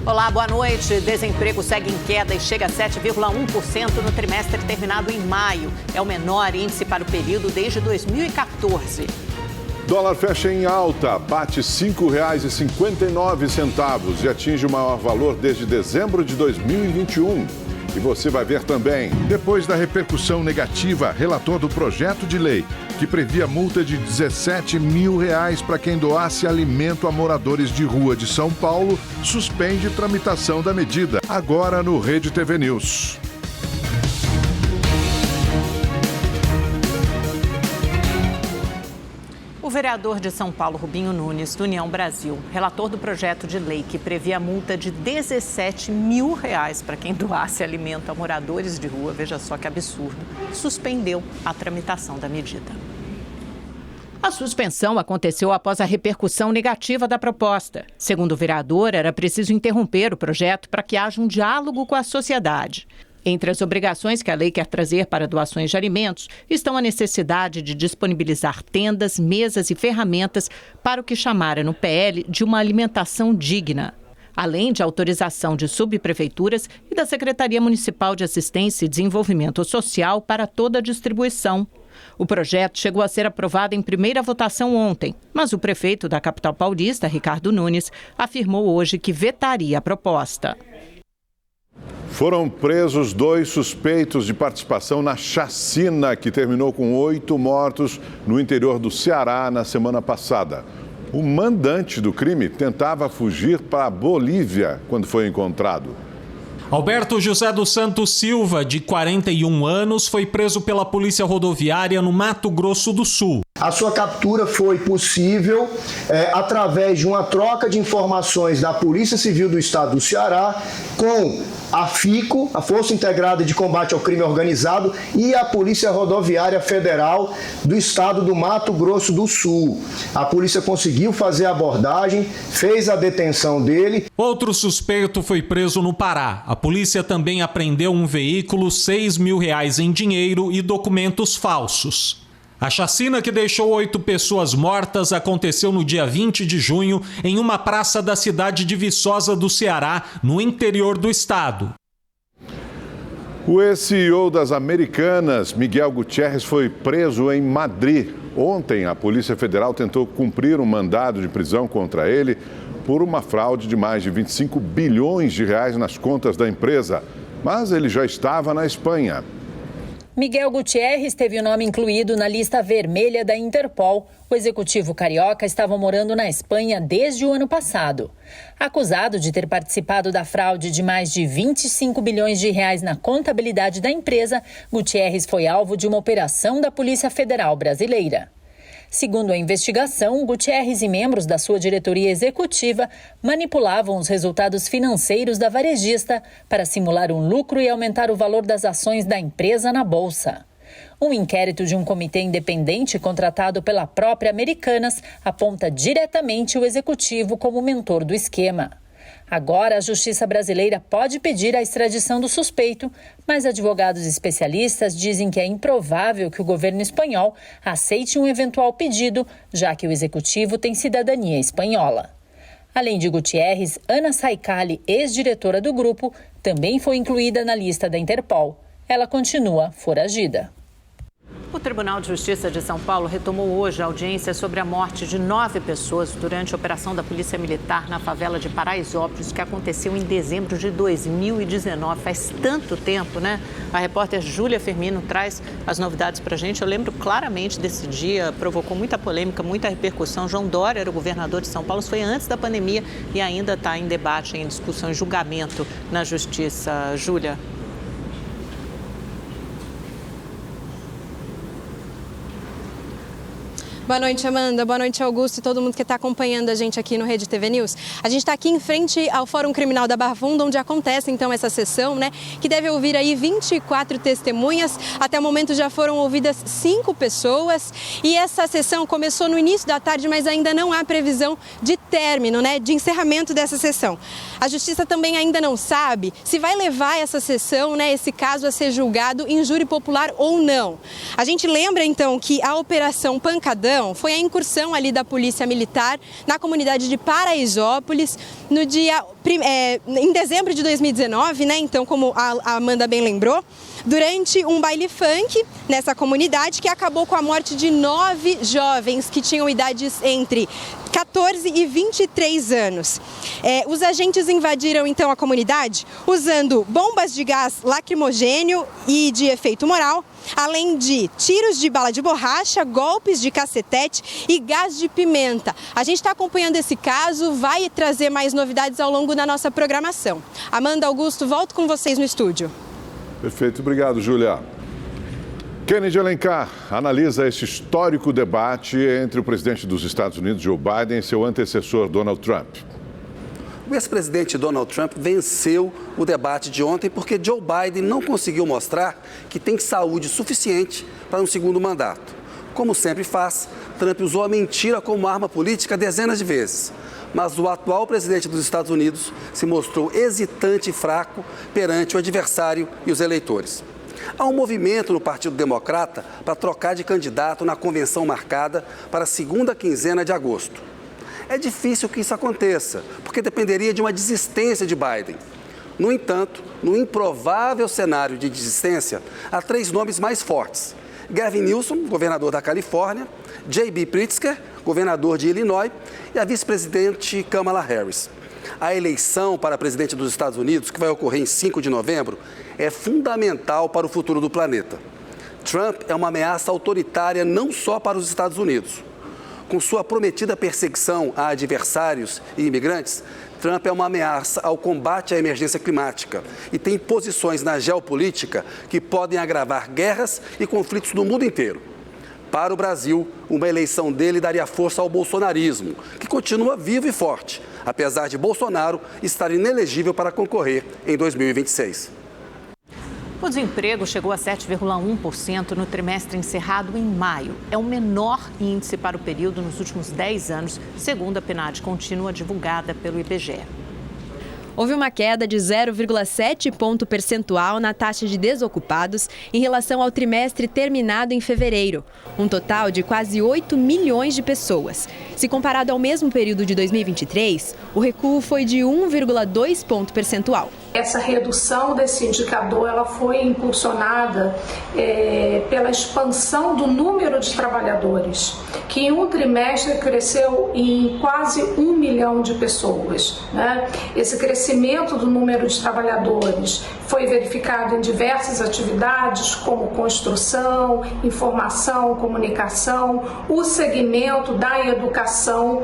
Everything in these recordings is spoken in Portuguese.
Olá, boa noite. Desemprego segue em queda e chega a 7,1% no trimestre terminado em maio. É o menor índice para o período desde 2014. Dólar fecha em alta, bate R$ 5,59 e atinge o maior valor desde dezembro de 2021. E você vai ver também. Depois da repercussão negativa, relator do projeto de lei que previa multa de R$ 17 mil para quem doasse alimento a moradores de rua de São Paulo, suspende tramitação da medida. Agora no Rede TV News. O vereador de São Paulo, Rubinho Nunes, do União Brasil, relator do projeto de lei que previa multa de R$ 17 mil para quem doasse alimento a moradores de rua, veja só que absurdo, suspendeu a tramitação da medida. A suspensão aconteceu após a repercussão negativa da proposta. Segundo o vereador, era preciso interromper o projeto para que haja um diálogo com a sociedade. Entre as obrigações que a lei quer trazer para doações de alimentos estão a necessidade de disponibilizar tendas, mesas e ferramentas para o que chamaram no PL de uma alimentação digna, além de autorização de subprefeituras e da Secretaria Municipal de Assistência e Desenvolvimento Social para toda a distribuição. O projeto chegou a ser aprovado em primeira votação ontem, mas o prefeito da capital paulista, Ricardo Nunes, afirmou hoje que vetaria a proposta. Foram presos 2 suspeitos de participação na chacina que terminou com 8 mortos no interior do Ceará na semana passada. O mandante do crime tentava fugir para a Bolívia quando foi encontrado. Alberto José dos Santos Silva, de 41 anos, foi preso pela Polícia Rodoviária no Mato Grosso do Sul. A sua captura foi possível através de uma troca de informações da Polícia Civil do Estado do Ceará com a FICO, a Força Integrada de Combate ao Crime Organizado, e a Polícia Rodoviária Federal do Estado do Mato Grosso do Sul. A polícia conseguiu fazer a abordagem, fez a detenção dele. Outro suspeito foi preso no Pará. A polícia também apreendeu um veículo, R$ 6 mil em dinheiro e documentos falsos. A chacina que deixou 8 pessoas mortas aconteceu no dia 20 de junho em uma praça da cidade de Viçosa do Ceará, no interior do estado. O ex-CEO das Americanas, Miguel Gutierrez, foi preso em Madrid. Ontem, a Polícia Federal tentou cumprir um mandado de prisão contra ele por uma fraude de mais de 25 bilhões de reais nas contas da empresa. Mas ele já estava na Espanha. Miguel Gutierrez teve o nome incluído na lista vermelha da Interpol. O executivo carioca estava morando na Espanha desde o ano passado. Acusado de ter participado da fraude de mais de 25 bilhões de reais na contabilidade da empresa, Gutierrez foi alvo de uma operação da Polícia Federal brasileira. Segundo a investigação, Gutierrez e membros da sua diretoria executiva manipulavam os resultados financeiros da varejista para simular um lucro e aumentar o valor das ações da empresa na bolsa. Um inquérito de um comitê independente contratado pela própria Americanas aponta diretamente o executivo como mentor do esquema. Agora, a Justiça brasileira pode pedir a extradição do suspeito, mas advogados especialistas dizem que é improvável que o governo espanhol aceite um eventual pedido, já que o executivo tem cidadania espanhola. Além de Gutierrez, Ana Saicali, ex-diretora do grupo, também foi incluída na lista da Interpol. Ela continua foragida. O Tribunal de Justiça de São Paulo retomou hoje a audiência sobre a morte de 9 pessoas durante a operação da Polícia Militar na favela de Paraisópolis, que aconteceu em dezembro de 2019. Faz tanto tempo, né? A repórter Júlia Firmino traz as novidades para a gente. Eu lembro claramente desse dia, provocou muita polêmica, muita repercussão. João Dória era o governador de São Paulo, isso foi antes da pandemia e ainda está em debate, em discussão, em julgamento na Justiça. Júlia. Boa noite, Amanda. Boa noite, Augusto e todo mundo que está acompanhando a gente aqui no Rede TV News. A gente está aqui em frente ao Fórum Criminal da Barra Funda, onde acontece então essa sessão, né? Que deve ouvir aí 24 testemunhas. Até o momento já foram ouvidas 5 pessoas e essa sessão começou no início da tarde, mas ainda não há previsão de término, né? De encerramento dessa sessão. A Justiça também ainda não sabe se vai levar essa sessão, né? Esse caso a ser julgado em júri popular ou não. A gente lembra então que a Operação Pancadão sessão foi a incursão ali da Polícia Militar na comunidade de Paraisópolis no dia em dezembro de 2019, né? Então, como a Amanda bem lembrou, durante um baile funk nessa comunidade que acabou com a morte de 9 jovens que tinham idades entre 14 e 23 anos. Os agentes invadiram então a comunidade usando bombas de gás lacrimogêneo e de efeito moral, além de tiros de bala de borracha, golpes de cacetete e gás de pimenta. A gente está acompanhando esse caso, vai trazer mais novidades ao longo da nossa programação. Amanda, Augusto, volto com vocês no estúdio. Perfeito, obrigado, Júlia. Kennedy Alencar analisa esse histórico debate entre o presidente dos Estados Unidos, Joe Biden, e seu antecessor, Donald Trump. O ex-presidente Donald Trump venceu o debate de ontem porque Joe Biden não conseguiu mostrar que tem saúde suficiente para um segundo mandato. Como sempre faz, Trump usou a mentira como arma política dezenas de vezes. Mas o atual presidente dos Estados Unidos se mostrou hesitante e fraco perante o adversário e os eleitores. Há um movimento no Partido Democrata para trocar de candidato na convenção marcada para a segunda quinzena de agosto. É difícil que isso aconteça, porque dependeria de uma desistência de Biden. No entanto, no improvável cenário de desistência, há 3 nomes mais fortes: Gavin Newsom, governador da Califórnia, J.B. Pritzker, governador de Illinois, e a vice-presidente Kamala Harris. A eleição para presidente dos Estados Unidos, que vai ocorrer em 5 de novembro, é fundamental para o futuro do planeta. Trump é uma ameaça autoritária não só para os Estados Unidos. Com sua prometida perseguição a adversários e imigrantes, Trump é uma ameaça ao combate à emergência climática e tem posições na geopolítica que podem agravar guerras e conflitos no mundo inteiro. Para o Brasil, uma eleição dele daria força ao bolsonarismo, que continua vivo e forte, apesar de Bolsonaro estar inelegível para concorrer em 2026. O desemprego chegou a 7,1% no trimestre encerrado em maio. É o menor índice para o período nos últimos 10 anos, segundo a PNAD contínua divulgada pelo IBGE. Houve uma queda de 0,7 ponto percentual na taxa de desocupados em relação ao trimestre terminado em fevereiro, um total de quase 8 milhões de pessoas. Se comparado ao mesmo período de 2023, o recuo foi de 1,2 ponto percentual. Essa redução desse indicador ela foi impulsionada pela expansão do número de trabalhadores, que em um trimestre cresceu em quase 1 milhão de pessoas, né? Esse crescimento do número de trabalhadores foi verificado em diversas atividades, como construção, informação, comunicação, o segmento da educação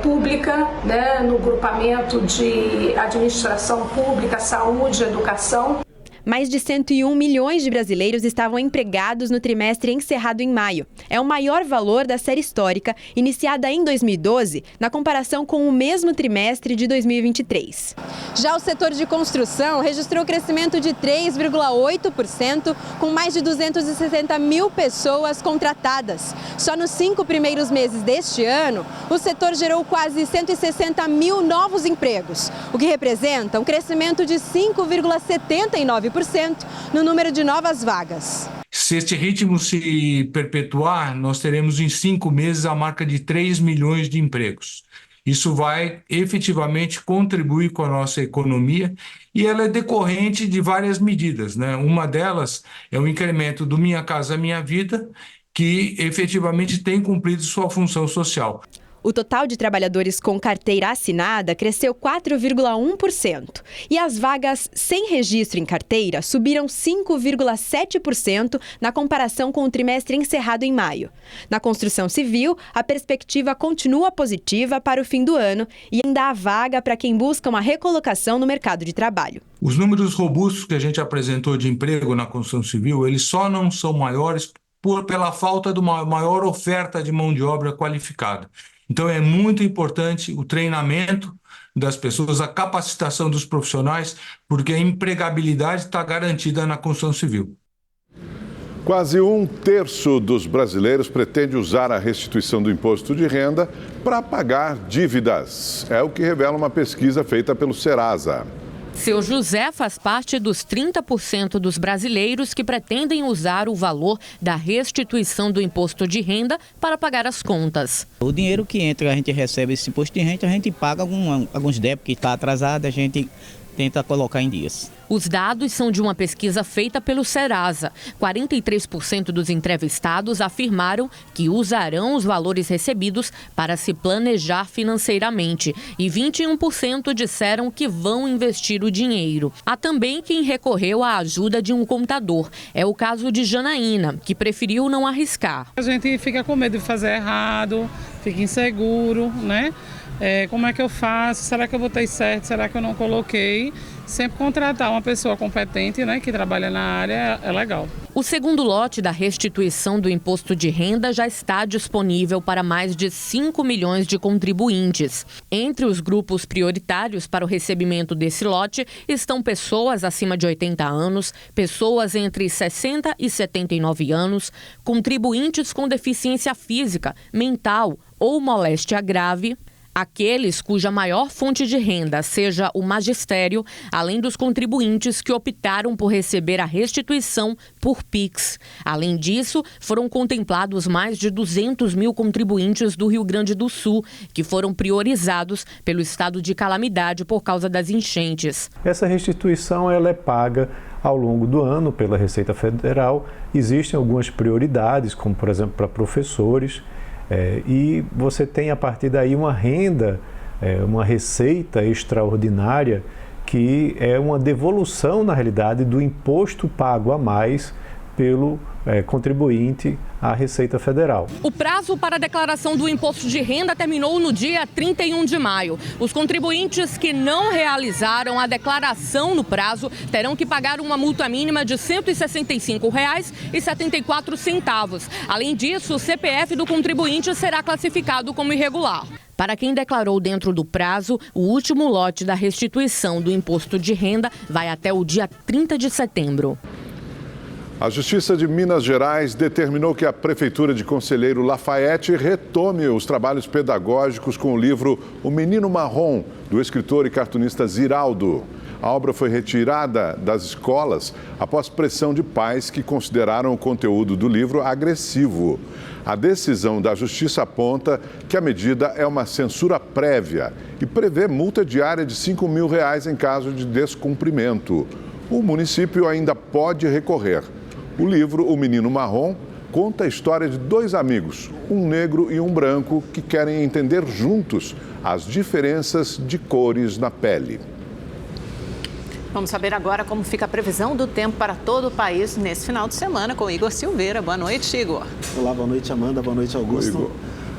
pública, né, no grupamento de administração pública, saúde e educação. Mais de 101 milhões de brasileiros estavam empregados no trimestre encerrado em maio. É o maior valor da série histórica, iniciada em 2012, na comparação com o mesmo trimestre de 2023. Já o setor de construção registrou crescimento de 3,8%, com mais de 260 mil pessoas contratadas. Só nos 5 primeiros meses deste ano, o setor gerou quase 160 mil novos empregos, o que representa um crescimento de 5,79% no número de novas vagas. Se este ritmo se perpetuar, nós teremos em 5 meses a marca de 3 milhões de empregos. Isso vai efetivamente contribuir com a nossa economia e ela é decorrente de várias medidas, né? Uma delas é o incremento do Minha Casa Minha Vida, que efetivamente tem cumprido sua função social. O total de trabalhadores com carteira assinada cresceu 4,1% e as vagas sem registro em carteira subiram 5,7% na comparação com o trimestre encerrado em maio. Na construção civil, a perspectiva continua positiva para o fim do ano e ainda há vaga para quem busca uma recolocação no mercado de trabalho. Os números robustos que a gente apresentou de emprego na construção civil, eles só não são maiores pela falta de uma maior oferta de mão de obra qualificada. Então, é muito importante o treinamento das pessoas, a capacitação dos profissionais, porque a empregabilidade está garantida na construção civil. Quase 1/3 dos brasileiros pretende usar a restituição do imposto de renda para pagar dívidas. É o que revela uma pesquisa feita pelo Serasa. Seu José faz parte dos 30% dos brasileiros que pretendem usar o valor da restituição do imposto de renda para pagar as contas. O dinheiro que entra, a gente recebe esse imposto de renda, a gente paga alguns débitos que está atrasado, a gente tenta colocar em dias. Os dados são de uma pesquisa feita pelo Serasa. 43% dos entrevistados afirmaram que usarão os valores recebidos para se planejar financeiramente e 21% disseram que vão investir o dinheiro. Há também quem recorreu à ajuda de um contador. É o caso de Janaína, que preferiu não arriscar. A gente fica com medo de fazer errado, fica inseguro, né? Como é que eu faço? Será que eu botei certo? Será que eu não coloquei? Sempre contratar uma pessoa competente, né, que trabalha na área é legal. O segundo lote da restituição do imposto de renda já está disponível para mais de 5 milhões de contribuintes. Entre os grupos prioritários para o recebimento desse lote estão pessoas acima de 80 anos, pessoas entre 60 e 79 anos, contribuintes com deficiência física, mental ou moléstia grave, aqueles cuja maior fonte de renda seja o magistério, além dos contribuintes que optaram por receber a restituição por Pix. Além disso, foram contemplados mais de 200 mil contribuintes do Rio Grande do Sul, que foram priorizados pelo estado de calamidade por causa das enchentes. Essa restituição ela é paga ao longo do ano pela Receita Federal. Existem algumas prioridades, como por exemplo para professores, e você tem a partir daí uma renda, uma receita extraordinária que é uma devolução, na realidade, do imposto pago a mais pelo contribuinte à Receita Federal. O prazo para a declaração do imposto de renda terminou no dia 31 de maio. Os contribuintes que não realizaram a declaração no prazo terão que pagar uma multa mínima de R$ 165,74. Além disso, o CPF do contribuinte será classificado como irregular. Para quem declarou dentro do prazo, o último lote da restituição do imposto de renda vai até o dia 30 de setembro. A Justiça de Minas Gerais determinou que a Prefeitura de Conselheiro Lafayette retome os trabalhos pedagógicos com o livro O Menino Marrom, do escritor e cartunista Ziraldo. A obra foi retirada das escolas após pressão de pais que consideraram o conteúdo do livro agressivo. A decisão da Justiça aponta que a medida é uma censura prévia e prevê multa diária de R$ 5 mil em caso de descumprimento. O município ainda pode recorrer. O livro O Menino Marrom conta a história de dois amigos, um negro e um branco, que querem entender juntos as diferenças de cores na pele. Vamos saber agora como fica a previsão do tempo para todo o país nesse final de semana com Igor Silveira. Boa noite, Igor. Olá, boa noite, Amanda. Boa noite, Augusto. Oi, Igor.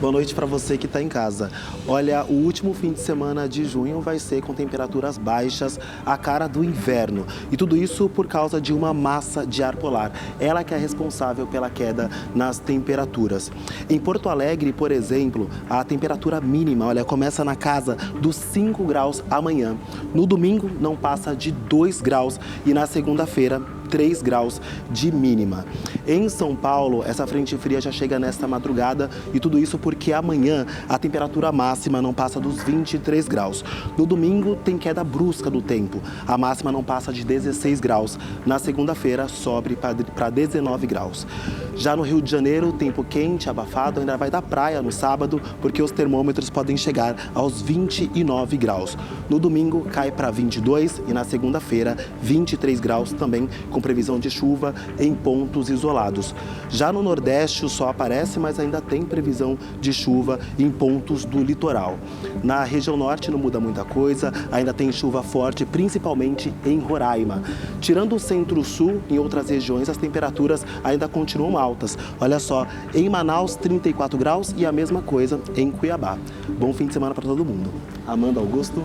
Boa noite para você que está em casa. Olha, o último fim de semana de junho vai ser com temperaturas baixas, a cara do inverno. E tudo isso por causa de uma massa de ar polar. Ela que é responsável pela queda nas temperaturas. Em Porto Alegre, por exemplo, a temperatura mínima, olha, começa na casa dos 5 graus amanhã. No domingo, não passa de 2 graus e na segunda-feira, 3 graus de mínima. Em São Paulo, essa frente fria já chega nesta madrugada e tudo isso porque amanhã a temperatura máxima não passa dos 23 graus. No domingo tem queda brusca do tempo, a máxima não passa de 16 graus. Na segunda-feira sobe para 19 graus. Já no Rio de Janeiro, tempo quente, abafado, ainda vai dar praia no sábado porque os termômetros podem chegar aos 29 graus. No domingo cai para 22 e na segunda-feira 23 graus também, com previsão de chuva em pontos isolados. Já no Nordeste o sol aparece, mas ainda tem previsão de chuva em pontos do litoral. Na região Norte não muda muita coisa, ainda tem chuva forte, principalmente em Roraima. Tirando o Centro-Sul, em outras regiões as temperaturas ainda continuam altas. Olha só, em Manaus 34 graus e a mesma coisa em Cuiabá. Bom fim de semana para todo mundo. Amanda, Augusto.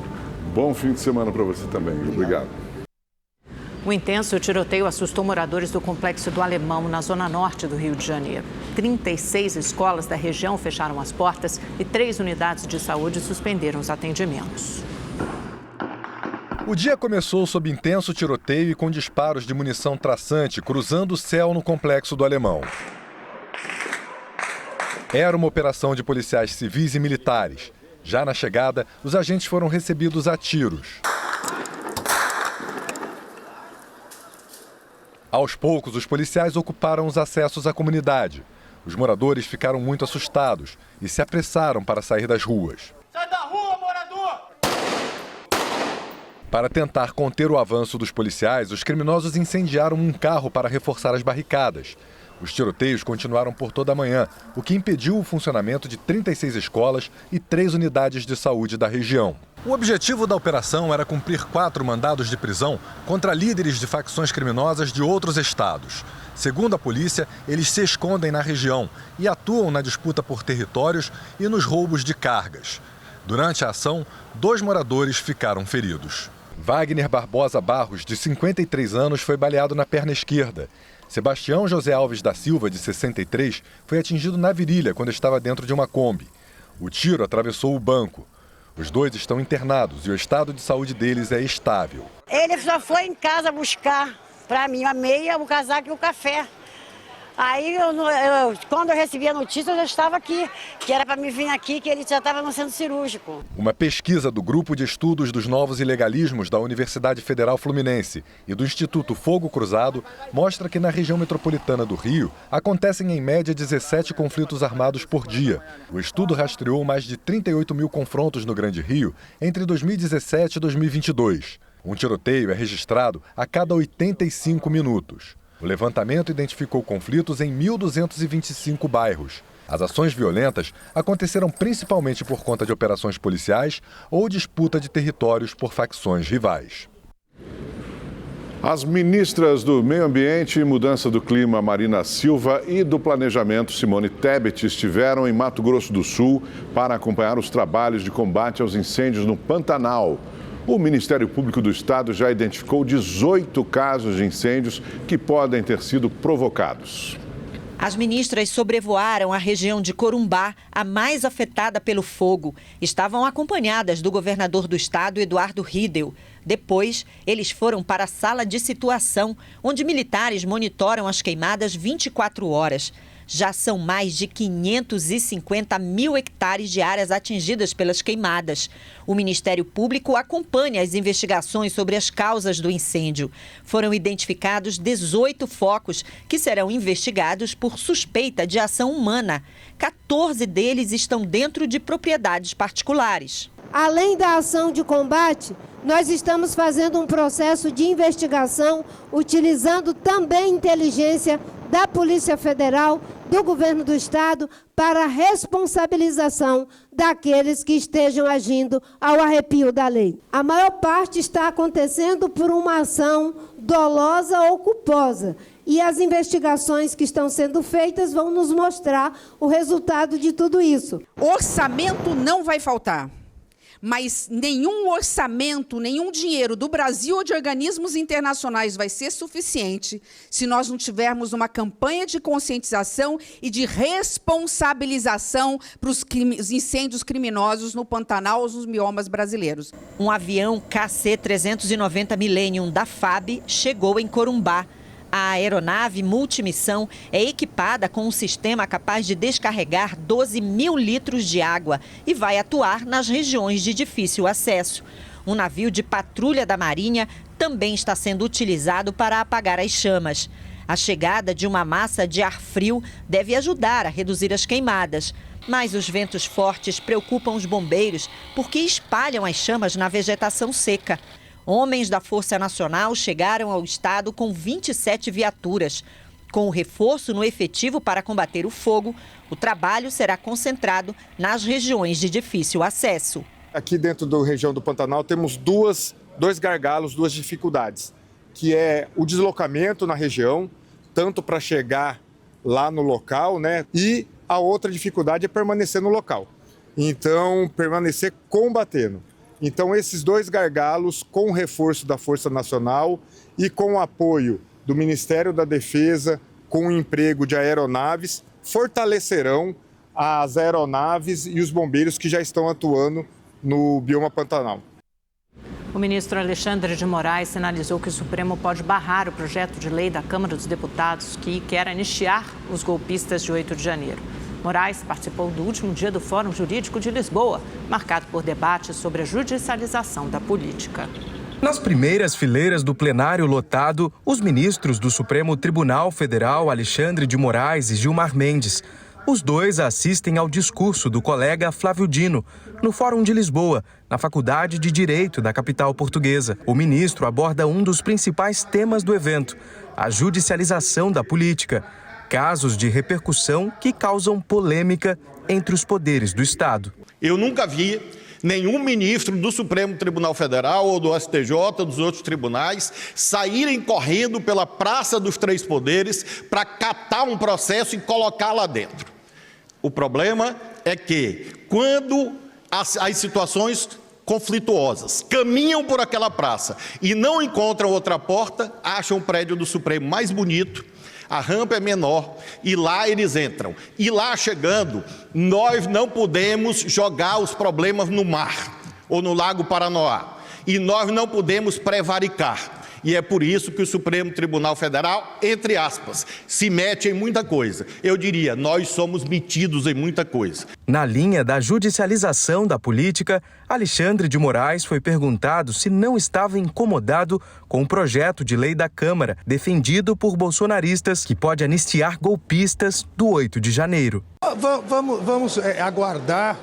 Bom fim de semana para você também. Obrigado. O intenso tiroteio assustou moradores do Complexo do Alemão, na zona norte do Rio de Janeiro. 36 escolas da região fecharam as portas e 3 unidades de saúde suspenderam os atendimentos. O dia começou sob intenso tiroteio e com disparos de munição traçante cruzando o céu no Complexo do Alemão. Era uma operação de policiais civis e militares. Já na chegada, os agentes foram recebidos a tiros. Aos poucos, os policiais ocuparam os acessos à comunidade. Os moradores ficaram muito assustados e se apressaram para sair das ruas. Sai da rua, morador! Para tentar conter o avanço dos policiais, os criminosos incendiaram um carro para reforçar as barricadas. Os tiroteios continuaram por toda a manhã, o que impediu o funcionamento de 36 escolas e 3 unidades de saúde da região. O objetivo da operação era cumprir 4 mandados de prisão contra líderes de facções criminosas de outros estados. Segundo a polícia, eles se escondem na região e atuam na disputa por territórios e nos roubos de cargas. Durante a ação, 2 moradores ficaram feridos. Wagner Barbosa Barros, de 53 anos, foi baleado na perna esquerda. Sebastião José Alves da Silva, de 63, foi atingido na virilha quando estava dentro de uma Kombi. O tiro atravessou o banco. Os 2 estão internados e o estado de saúde deles é estável. Ele só foi em casa buscar para mim a meia, o casaco e o café. Aí, quando eu recebi a notícia, eu já estava aqui, que era para me vir aqui, que ele já estava no centro cirúrgico. Uma pesquisa do Grupo de Estudos dos Novos Ilegalismos da Universidade Federal Fluminense e do Instituto Fogo Cruzado mostra que na região metropolitana do Rio acontecem em média 17 conflitos armados por dia. O estudo rastreou mais de 38 mil confrontos no Grande Rio entre 2017 e 2022. Um tiroteio é registrado a cada 85 minutos. O levantamento identificou conflitos em 1.225 bairros. As ações violentas aconteceram principalmente por conta de operações policiais ou disputa de territórios por facções rivais. As ministras do Meio Ambiente e Mudança do Clima, Marina Silva, e do Planejamento, Simone Tebet, estiveram em Mato Grosso do Sul para acompanhar os trabalhos de combate aos incêndios no Pantanal. O Ministério Público do Estado já identificou 18 casos de incêndios que podem ter sido provocados. As ministras sobrevoaram a região de Corumbá, a mais afetada pelo fogo. Estavam acompanhadas do governador do estado, Eduardo Riedel. Depois, eles foram para a sala de situação, onde militares monitoram as queimadas 24 horas. Já são mais de 550 mil hectares de áreas atingidas pelas queimadas. O Ministério Público acompanha as investigações sobre as causas do incêndio. Foram identificados 18 focos que serão investigados por suspeita de ação humana. 14 deles estão dentro de propriedades particulares. Além da ação de combate, nós estamos fazendo um processo de investigação, utilizando também inteligência da Polícia Federal, do Governo do Estado, para a responsabilização daqueles que estejam agindo ao arrepio da lei. A maior parte está acontecendo por uma ação dolosa ou culposa. E as investigações que estão sendo feitas vão nos mostrar o resultado de tudo isso. Orçamento não vai faltar. Mas nenhum orçamento, nenhum dinheiro do Brasil ou de organismos internacionais vai ser suficiente se nós não tivermos uma campanha de conscientização e de responsabilização para os incêndios criminosos no Pantanal ou nos biomas brasileiros. Um avião KC-390 Millennium da FAB chegou em Corumbá. A aeronave multimissão é equipada com um sistema capaz de descarregar 12 mil litros de água e vai atuar nas regiões de difícil acesso. Um navio de patrulha da Marinha também está sendo utilizado para apagar as chamas. A chegada de uma massa de ar frio deve ajudar a reduzir as queimadas. Mas os ventos fortes preocupam os bombeiros porque espalham as chamas na vegetação seca. Homens da Força Nacional chegaram ao estado com 27 viaturas. Com o reforço no efetivo para combater o fogo, o trabalho será concentrado nas regiões de difícil acesso. Aqui dentro da região do Pantanal temos dois gargalos, 2 dificuldades, que é o deslocamento na região, tanto para chegar lá no local, né? E a outra dificuldade é permanecer no local. Então, permanecer combatendo. Então, esses 2 gargalos, com o reforço da Força Nacional e com o apoio do Ministério da Defesa, com o emprego de aeronaves, fortalecerão as aeronaves e os bombeiros que já estão atuando no bioma Pantanal. O ministro Alexandre de Moraes sinalizou que o Supremo pode barrar o projeto de lei da Câmara dos Deputados que quer anistiar os golpistas de 8 de janeiro. Moraes participou do último dia do Fórum Jurídico de Lisboa, marcado por debates sobre a judicialização da política. Nas primeiras fileiras do plenário lotado, os ministros do Supremo Tribunal Federal, Alexandre de Moraes e Gilmar Mendes. Os dois assistem ao discurso do colega Flávio Dino, no Fórum de Lisboa, na Faculdade de Direito da capital portuguesa. O ministro aborda um dos principais temas do evento, a judicialização da política. Casos de repercussão que causam polêmica entre os poderes do Estado. Eu nunca vi nenhum ministro do Supremo Tribunal Federal ou do STJ, dos outros tribunais, saírem correndo pela Praça dos Três Poderes para catar um processo e colocar lá dentro. O problema é que, quando as situações conflituosas caminham por aquela praça e não encontram outra porta, acham o prédio do Supremo mais bonito, a rampa é menor e lá eles entram. E lá chegando, nós não podemos jogar os problemas no mar ou no Lago Paranoá. E nós não podemos prevaricar. E é por isso que o Supremo Tribunal Federal, entre aspas, se mete em muita coisa. Eu diria, nós somos metidos em muita coisa. Na linha da judicialização da política, Alexandre de Moraes foi perguntado se não estava incomodado com o projeto de lei da Câmara, defendido por bolsonaristas, que pode anistiar golpistas do 8 de janeiro. Vamos aguardar.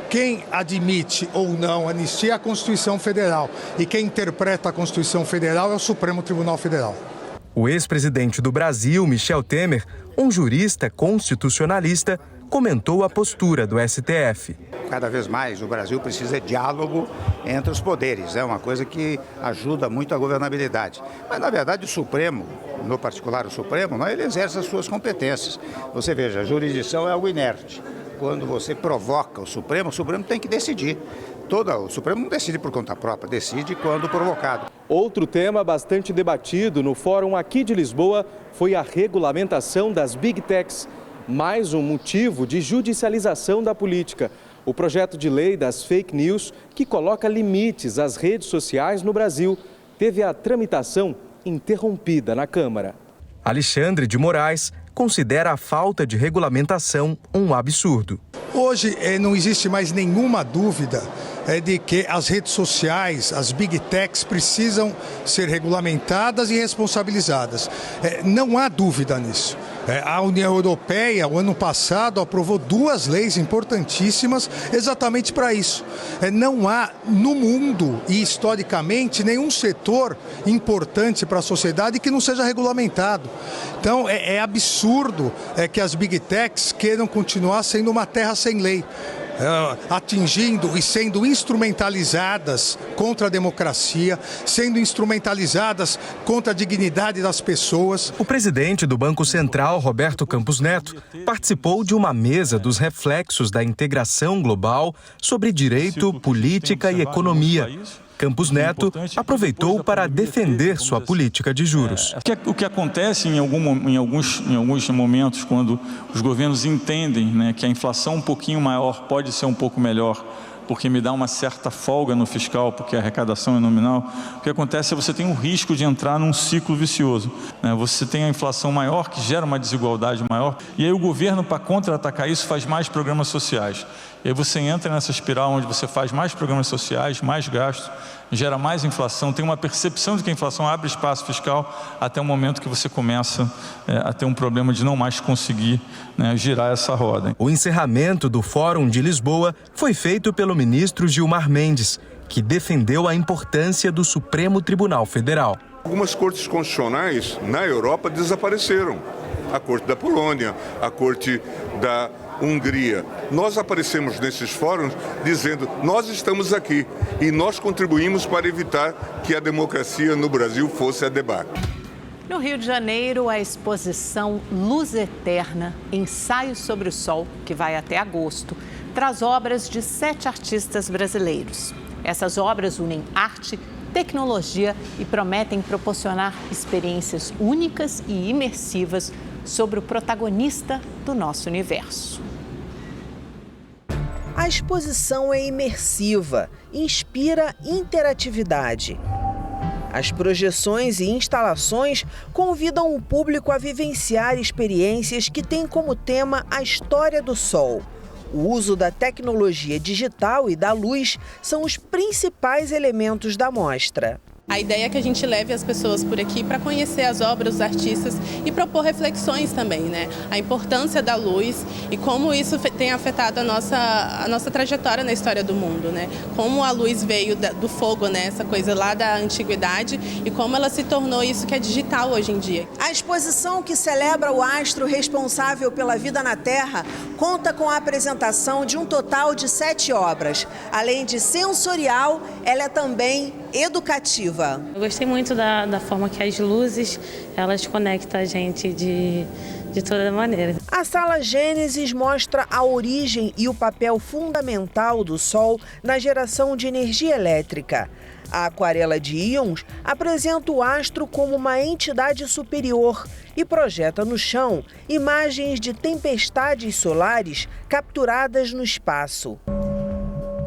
Quem admite ou não anistia a Constituição Federal e quem interpreta a Constituição Federal é o Supremo Tribunal Federal. O ex-presidente do Brasil, Michel Temer, um jurista constitucionalista, comentou a postura do STF. Cada vez mais o Brasil precisa de diálogo entre os poderes, é uma coisa que ajuda muito a governabilidade. Mas, na verdade, o Supremo, no particular o Supremo, não, ele exerce as suas competências. Você veja, a jurisdição é algo inerte. Quando você provoca o Supremo tem que decidir. O Supremo não decide por conta própria, decide quando provocado. Outro tema bastante debatido no Fórum aqui de Lisboa foi a regulamentação das Big Techs. Mais um motivo de judicialização da política. O projeto de lei das fake news, que coloca limites às redes sociais no Brasil, teve a tramitação interrompida na Câmara. Alexandre de Moraes considera a falta de regulamentação um absurdo. Hoje não existe mais nenhuma dúvida de que as redes sociais, as Big Techs, precisam ser regulamentadas e responsabilizadas. Não há dúvida nisso. A União Europeia, o ano passado, aprovou 2 leis importantíssimas exatamente para isso. Não há no mundo e historicamente nenhum setor importante para a sociedade que não seja regulamentado. Então é absurdo que as Big Techs queiram continuar sendo uma terra sem lei. Atingindo e sendo instrumentalizadas contra a democracia, sendo instrumentalizadas contra a dignidade das pessoas. O presidente do Banco Central, Roberto Campos Neto, participou de uma mesa dos reflexos da integração global sobre direito, política e economia. Campos Neto aproveitou para defender sua política de juros. O que acontece em alguns momentos, quando os governos entendem, que a inflação um pouquinho maior pode ser um pouco melhor, porque me dá uma certa folga no fiscal, porque a arrecadação é nominal, o que acontece é que você tem um risco de entrar num ciclo vicioso. Você tem a inflação maior, que gera uma desigualdade maior, e aí o governo, para contra-atacar isso, faz mais programas sociais. E aí você entra nessa espiral onde você faz mais programas sociais, mais gastos, gera mais inflação, tem uma percepção de que a inflação abre espaço fiscal até o momento que você começa a ter um problema de não mais conseguir girar essa roda. O encerramento do Fórum de Lisboa foi feito pelo ministro Gilmar Mendes, que defendeu a importância do Supremo Tribunal Federal. Algumas cortes constitucionais na Europa desapareceram. A Corte da Polônia, a Corte da Hungria. Nós aparecemos nesses fóruns dizendo, nós estamos aqui e nós contribuímos para evitar que a democracia no Brasil fosse a debate. No Rio de Janeiro, a exposição Luz Eterna, Ensaios sobre o Sol, que vai até agosto, traz obras de 7 artistas brasileiros. Essas obras unem arte, tecnologia e prometem proporcionar experiências únicas e imersivas sobre o protagonista do nosso universo. A exposição é imersiva, inspira interatividade. As projeções e instalações convidam o público a vivenciar experiências que têm como tema a história do Sol. O uso da tecnologia digital e da luz são os principais elementos da mostra. A ideia é que a gente leve as pessoas por aqui para conhecer as obras dos artistas e propor reflexões também, né? A importância da luz e como isso tem afetado a nossa trajetória na história do mundo, né? Como a luz veio do fogo, né? Essa coisa lá da antiguidade e como ela se tornou isso que é digital hoje em dia. A exposição que celebra o astro responsável pela vida na Terra conta com a apresentação de um total de 7 obras. Além de sensorial, ela é também educativa. Eu gostei muito da forma que as luzes, elas conectam a gente de toda maneira. A Sala Gênesis mostra a origem e o papel fundamental do Sol na geração de energia elétrica. A aquarela de íons apresenta o astro como uma entidade superior e projeta no chão imagens de tempestades solares capturadas no espaço.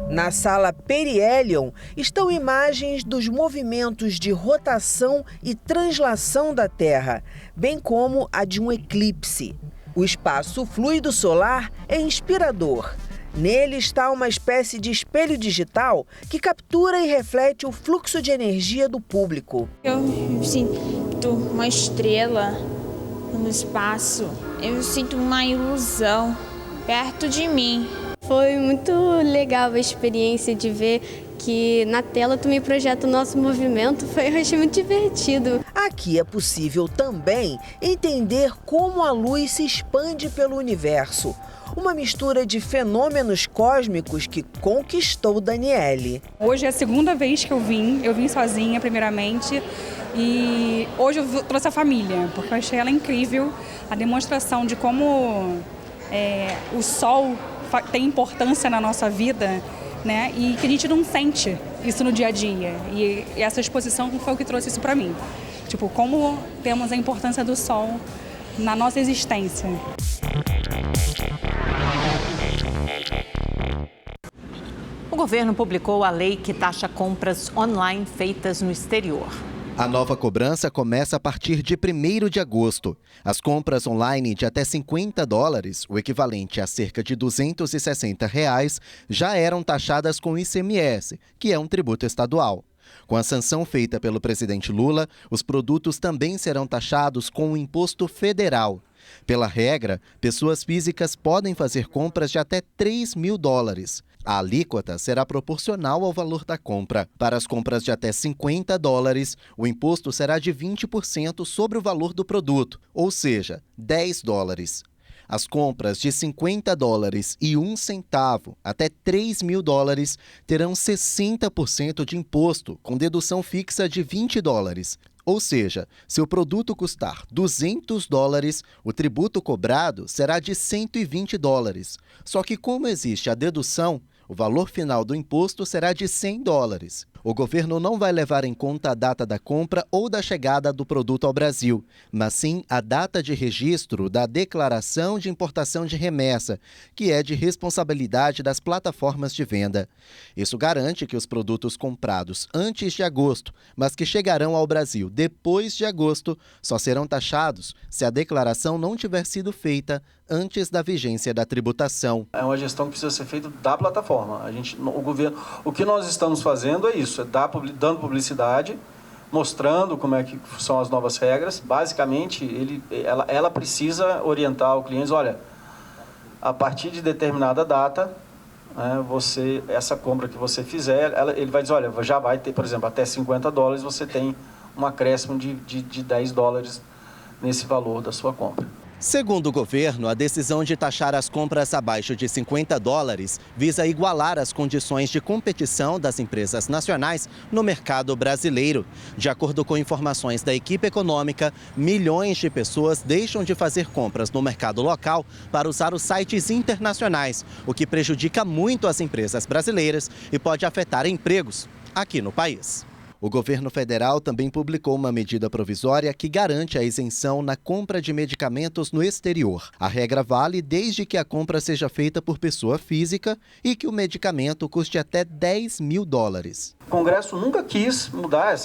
Na sala Perihelion estão imagens dos movimentos de rotação e translação da Terra, bem como a de um eclipse. O espaço fluido solar é inspirador. Nele está uma espécie de espelho digital que captura e reflete o fluxo de energia do público. Eu sinto uma estrela no espaço. Eu sinto uma ilusão perto de mim. Foi muito legal a experiência de ver que na tela também projeta o nosso movimento. Eu achei muito divertido. Aqui é possível também entender como a luz se expande pelo universo. Uma mistura de fenômenos cósmicos que conquistou Daniele. Hoje é a segunda vez que eu vim sozinha primeiramente. E hoje eu trouxe a família, porque eu achei ela incrível. A demonstração de como o sol tem importância na nossa vida, né? E que a gente não sente isso no dia a dia. E essa exposição foi o que trouxe isso para mim. Tipo, como temos a importância do sol na nossa existência. O governo publicou a lei que taxa compras online feitas no exterior. A nova cobrança começa a partir de 1º de agosto. As compras online de até $50, o equivalente a cerca de R$260, já eram taxadas com ICMS, que é um tributo estadual. Com a sanção feita pelo presidente Lula, os produtos também serão taxados com o imposto federal. Pela regra, pessoas físicas podem fazer compras de até $3.000. A alíquota será proporcional ao valor da compra. Para as compras de até $50, o imposto será de 20% sobre o valor do produto, ou seja, $10. As compras de $50 e 1 centavo até $3.000 terão 60% de imposto, com dedução fixa de $20. Ou seja, se o produto custar $200, o tributo cobrado será de $120. Só que como existe a dedução, o valor final do imposto será de $100. O governo não vai levar em conta a data da compra ou da chegada do produto ao Brasil, mas sim a data de registro da declaração de importação de remessa, que é de responsabilidade das plataformas de venda. Isso garante que os produtos comprados antes de agosto, mas que chegarão ao Brasil depois de agosto, só serão taxados se a declaração não tiver sido feita antes da vigência da tributação. É uma gestão que precisa ser feita da plataforma. O governo, o que nós estamos fazendo é isso, dando publicidade, mostrando como é que são as novas regras. Basicamente, ela precisa orientar o cliente, olha, a partir de determinada data, essa compra que você fizer, ele vai dizer, olha, já vai ter, por exemplo, até $50, você tem um acréscimo de $10 nesse valor da sua compra. Segundo o governo, a decisão de taxar as compras abaixo de $50 visa igualar as condições de competição das empresas nacionais no mercado brasileiro. De acordo com informações da equipe econômica, milhões de pessoas deixam de fazer compras no mercado local para usar os sites internacionais, o que prejudica muito as empresas brasileiras e pode afetar empregos aqui no país. O governo federal também publicou uma medida provisória que garante a isenção na compra de medicamentos no exterior. A regra vale desde que a compra seja feita por pessoa física e que o medicamento custe até $10.000. O Congresso nunca quis mudar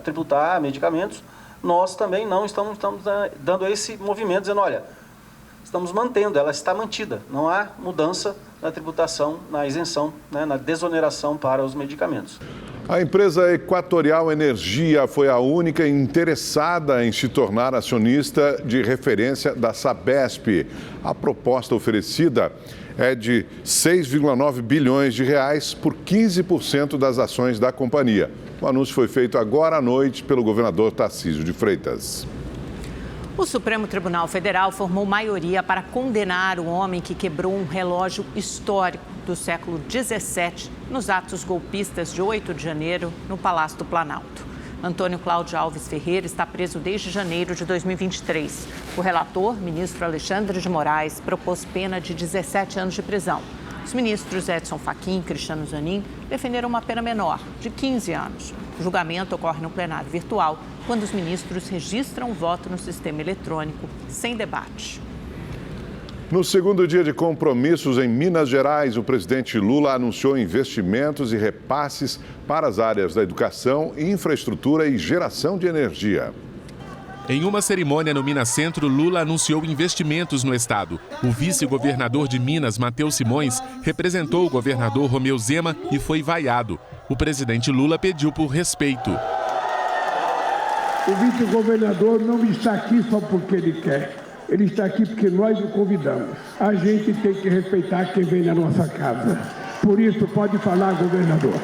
tributar medicamentos. Nós também não estamos dando esse movimento, dizendo, olha, estamos mantendo, ela está mantida, não há mudança na tributação, na isenção, né, na desoneração para os medicamentos. A empresa Equatorial Energia foi a única interessada em se tornar acionista de referência da Sabesp. A proposta oferecida é de 6,9 bilhões de reais por 15% das ações da companhia. O anúncio foi feito agora à noite pelo governador Tarcísio de Freitas. O Supremo Tribunal Federal formou maioria para condenar o homem que quebrou um relógio histórico do século XVII nos atos golpistas de 8 de janeiro no Palácio do Planalto. Antônio Cláudio Alves Ferreira está preso desde janeiro de 2023. O relator, ministro Alexandre de Moraes, propôs pena de 17 anos de prisão. Os ministros Edson Fachin e Cristiano Zanin defenderam uma pena menor, de 15 anos. O julgamento ocorre no plenário virtual, quando os ministros registram o voto no sistema eletrônico, sem debate. No segundo dia de compromissos em Minas Gerais, o presidente Lula anunciou investimentos e repasses para as áreas da educação, infraestrutura e geração de energia. Em uma cerimônia no Minas Centro, Lula anunciou investimentos no estado. O vice-governador de Minas, Matheus Simões, representou o governador Romeu Zema e foi vaiado. O presidente Lula pediu por respeito. O vice-governador não está aqui só porque ele quer. Ele está aqui porque nós o convidamos. A gente tem que respeitar quem vem na nossa casa. Por isso, pode falar, governador.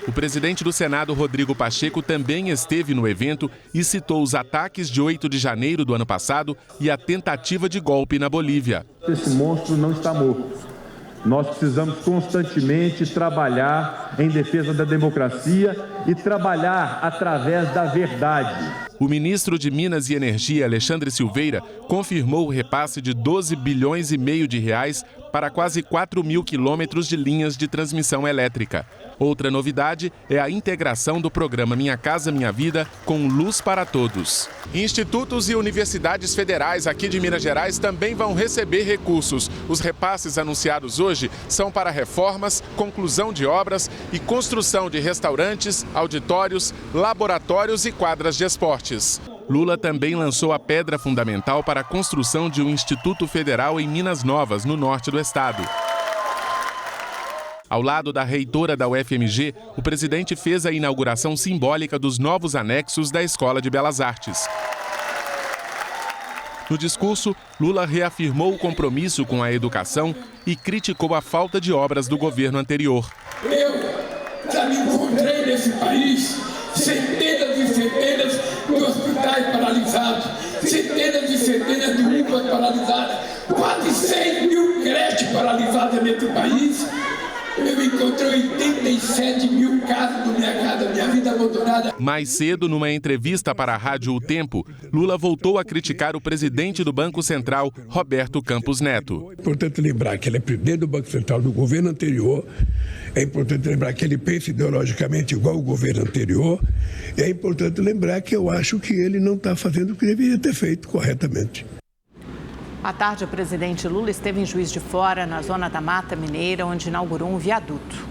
O presidente do Senado, Rodrigo Pacheco, também esteve no evento e citou os ataques de 8 de janeiro do ano passado e a tentativa de golpe na Bolívia. Esse monstro não está morto. Nós precisamos constantemente trabalhar em defesa da democracia e trabalhar através da verdade. O ministro de Minas e Energia, Alexandre Silveira, confirmou o repasse de 12 bilhões e meio de reais para quase 4 mil quilômetros de linhas de transmissão elétrica. Outra novidade é a integração do programa Minha Casa Minha Vida com Luz para Todos. Institutos e universidades federais aqui de Minas Gerais também vão receber recursos. Os repasses anunciados hoje são para reformas, conclusão de obras e construção de restaurantes, auditórios, laboratórios e quadras de esportes. Lula também lançou a pedra fundamental para a construção de um Instituto Federal em Minas Novas, no norte do estado. Ao lado da reitora da UFMG, o presidente fez a inauguração simbólica dos novos anexos da Escola de Belas Artes. No discurso, Lula reafirmou o compromisso com a educação e criticou a falta de obras do governo anterior. Eu já me encontrei nesse país centenas e centenas de hospitais paralisados, centenas e centenas de UPAs paralisadas, quase 100 mil creches paralisadas nesse país. Eu encontrei 87 mil casas da minha casa, minha vida abandonada. Mais cedo, numa entrevista para a rádio O Tempo, Lula voltou a criticar o presidente do Banco Central, Roberto Campos Neto. É importante lembrar que ele é presidente do Banco Central do governo anterior. É importante lembrar que ele pensa ideologicamente igual o governo anterior. E é importante lembrar que eu acho que ele não está fazendo o que deveria ter feito corretamente. À tarde, o presidente Lula esteve em Juiz de Fora, na zona da Mata Mineira, onde inaugurou um viaduto.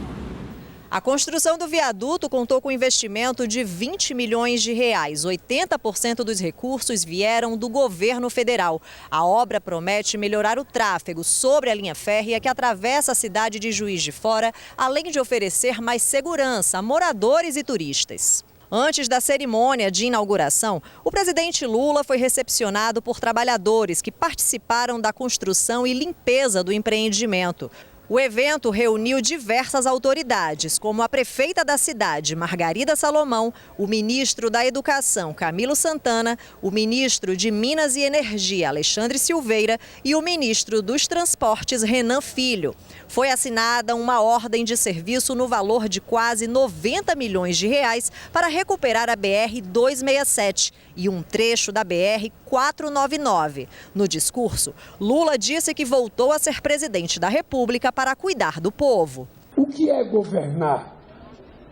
A construção do viaduto contou com investimento de 20 milhões de reais. 80% dos recursos vieram do governo federal. A obra promete melhorar o tráfego sobre a linha férrea que atravessa a cidade de Juiz de Fora, além de oferecer mais segurança a moradores e turistas. Antes da cerimônia de inauguração, o presidente Lula foi recepcionado por trabalhadores que participaram da construção e limpeza do empreendimento. O evento reuniu diversas autoridades, como a prefeita da cidade, Margarida Salomão, o ministro da Educação, Camilo Santana, o ministro de Minas e Energia, Alexandre Silveira, e o ministro dos Transportes, Renan Filho. Foi assinada uma ordem de serviço no valor de quase 90 milhões de reais para recuperar a BR-267 e um trecho da BR-499. No discurso, Lula disse que voltou a ser presidente da República para cuidar do povo. O que é governar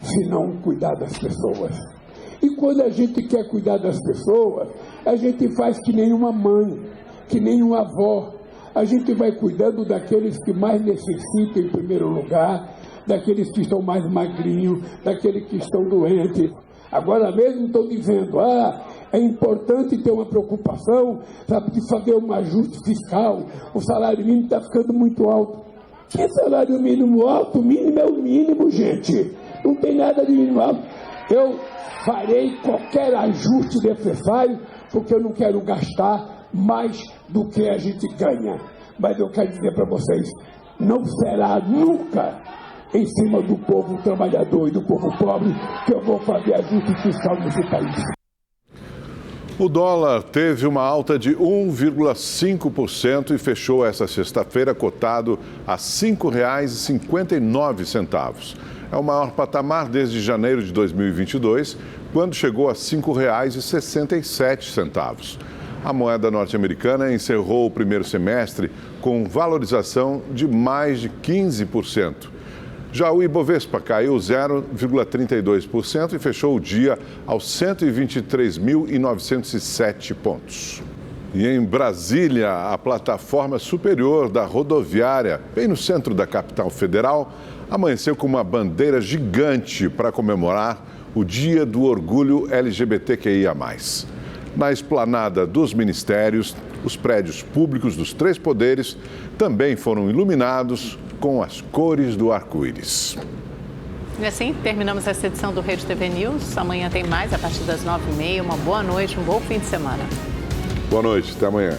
se não cuidar das pessoas? E quando a gente quer cuidar das pessoas, a gente faz que nem uma mãe, que nem uma avó. A gente vai cuidando daqueles que mais necessitam em primeiro lugar, daqueles que estão mais magrinhos, daqueles que estão doentes. Agora mesmo estão dizendo, é importante ter uma preocupação, sabe, de fazer um ajuste fiscal, o salário mínimo está ficando muito alto. Que salário mínimo alto? O mínimo é o mínimo, gente. Não tem nada de mínimo alto. Eu farei qualquer ajuste necessário, porque eu não quero gastar mais do que a gente ganha. Mas eu quero dizer para vocês, não será nunca em cima do povo trabalhador e do povo pobre que eu vou fazer ajuste fiscal nesse país. O dólar teve uma alta de 1,5% e fechou essa sexta-feira cotado a R$ 5,59. É o maior patamar desde janeiro de 2022, quando chegou a R$ 5,67. A moeda norte-americana encerrou o primeiro semestre com valorização de mais de 15%. Já o Ibovespa caiu 0,32% e fechou o dia aos 123.907 pontos. E em Brasília, a plataforma superior da rodoviária, bem no centro da capital federal, amanheceu com uma bandeira gigante para comemorar o Dia do Orgulho LGBTQIA+. Na esplanada dos ministérios, os prédios públicos dos 3 poderes também foram iluminados com as cores do arco-íris. E assim, terminamos essa edição do Rede TV News. Amanhã tem mais, a partir das 9h30. Uma boa noite, um bom fim de semana. Boa noite, até amanhã.